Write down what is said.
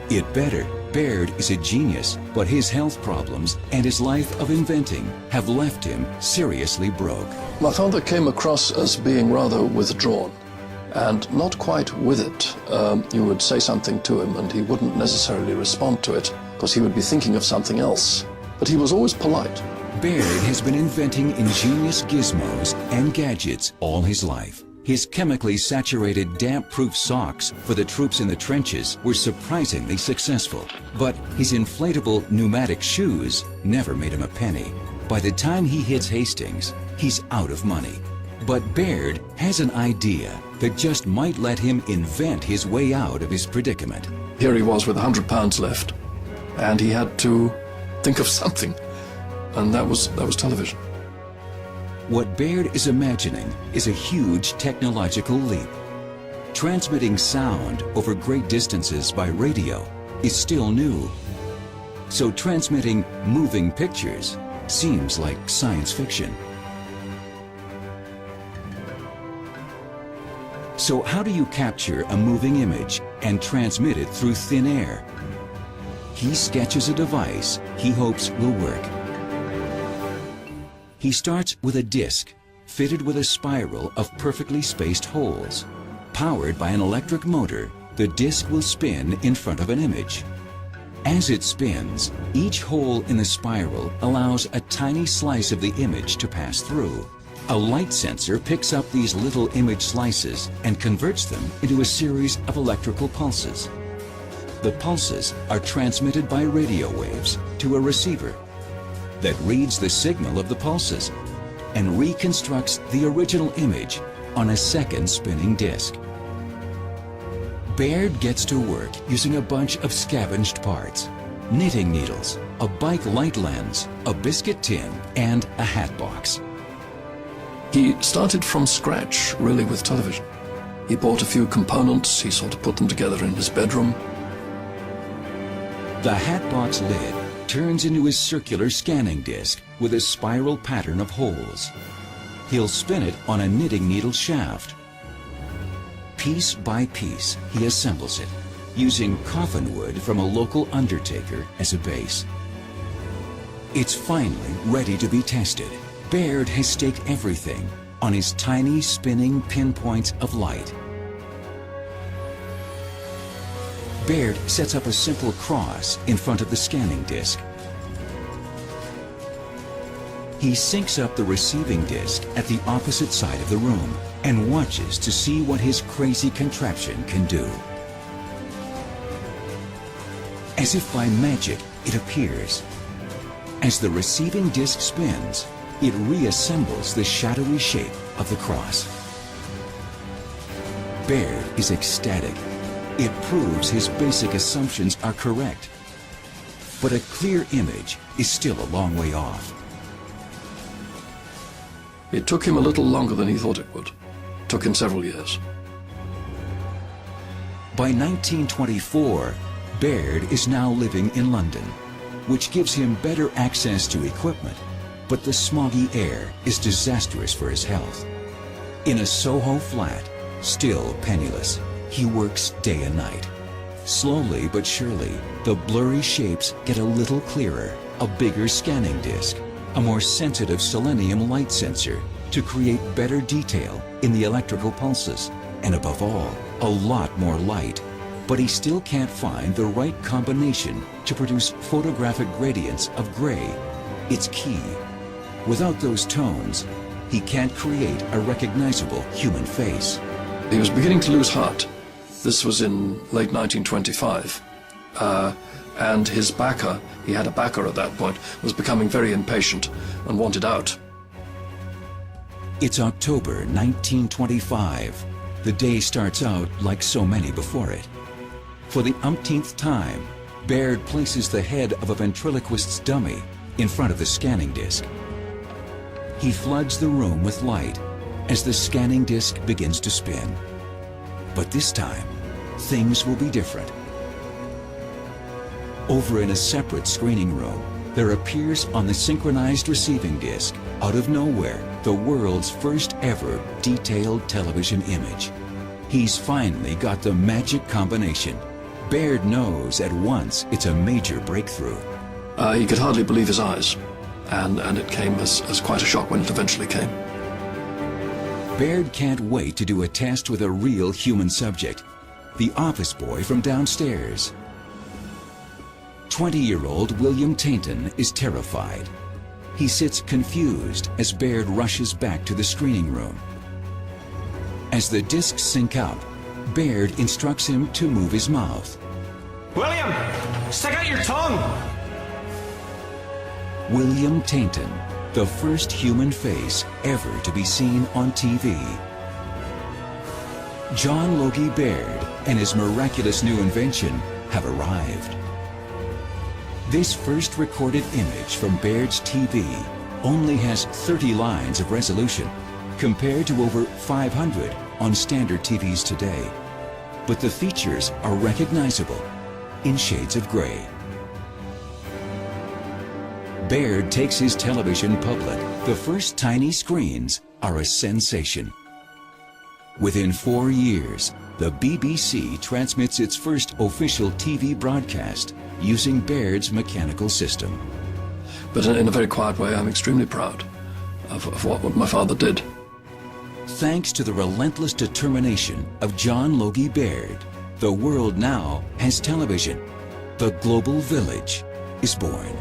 It better. Baird is a genius, but his health problems and his life of inventing have left him seriously broke. My father came across as being rather withdrawn and not quite with it. You would say something to him and he wouldn't necessarily respond to it because he would be thinking of something else. But he was always polite. Baird has been inventing ingenious gizmos and gadgets all his life. His chemically saturated damp-proof socks for the troops in the trenches were surprisingly successful. But his inflatable pneumatic shoes never made him a penny. By the time he hits Hastings, he's out of money. But Baird has an idea that just might let him invent his way out of his predicament. Here he was with £100 left, and he had to think of something, and that was television. What Baird is imagining is a huge technological leap. Transmitting sound over great distances by radio is still new. So transmitting moving pictures seems like science fiction. So how do you capture a moving image and transmit it through thin air? He sketches a device he hopes will work. He starts with a disc fitted with a spiral of perfectly spaced holes. Powered by an electric motor, the disc will spin in front of an image. As it spins, each hole in the spiral allows a tiny slice of the image to pass through. A light sensor picks up these little image slices and converts them into a series of electrical pulses. The pulses are transmitted by radio waves to a receiver that reads the signal of the pulses and reconstructs the original image on a second spinning disc. Baird gets to work using a bunch of scavenged parts: knitting needles, a bike light lens, a biscuit tin, and a hat box. He started from scratch, really, with television. He bought a few components, he sort of put them together in his bedroom. The hat box lid turns into his circular scanning disc with a spiral pattern of holes. He'll spin it on a knitting needle shaft. Piece by piece, he assembles it, using coffin wood from a local undertaker as a base. It's finally ready to be tested. Baird has staked everything on his tiny spinning pinpoints of light. Baird sets up a simple cross in front of the scanning disc. He syncs up the receiving disc at the opposite side of the room and watches to see what his crazy contraption can do. As if by magic, it appears. As the receiving disc spins, it reassembles the shadowy shape of the cross. Baird is ecstatic. It proves his basic assumptions are correct. But a clear image is still a long way off. It took him a little longer than he thought it would. It took him several years. By 1924, Baird is now living in London, which gives him better access to equipment, but the smoggy air is disastrous for his health. In a Soho flat, still penniless, he works day and night. Slowly but surely, the blurry shapes get a little clearer. A bigger scanning disc, a more sensitive selenium light sensor to create better detail in the electrical pulses, and above all, a lot more light. But he still can't find the right combination to produce photographic gradients of gray. It's key. Without those tones, he can't create a recognizable human face. He was beginning to lose heart. This was in late 1925. And his backer, he had a backer at that point, was becoming very impatient and wanted out. It's October 1925. The day starts out like so many before it. For the umpteenth time, Baird places the head of a ventriloquist's dummy in front of the scanning disc. He floods the room with light as the scanning disc begins to spin. But this time, things will be different. Over in a separate screening room, there appears on the synchronized receiving disc, out of nowhere, the world's first ever detailed television image. He's finally got the magic combination. Baird knows at once it's a major breakthrough. He could hardly believe his eyes, and it came as quite a shock when it eventually came. Baird can't wait to do a test with a real human subject, the office boy from downstairs. 20-year-old William Tainton is terrified. He sits confused as Baird rushes back to the screening room. As the discs sync up, Baird instructs him to move his mouth. William, stick out your tongue! William Tainton, the first human face ever to be seen on TV. John Logie Baird and his miraculous new invention have arrived. This first recorded image from Baird's TV only has 30 lines of resolution, compared to over 500 on standard TVs today. But the features are recognizable in shades of gray. Baird takes his television public. The first tiny screens are a sensation. Within 4 years, the BBC transmits its first official TV broadcast using Baird's mechanical system. But in a very quiet way, I'm extremely proud of what my father did. Thanks to the relentless determination of John Logie Baird, the world now has television. The global village is born.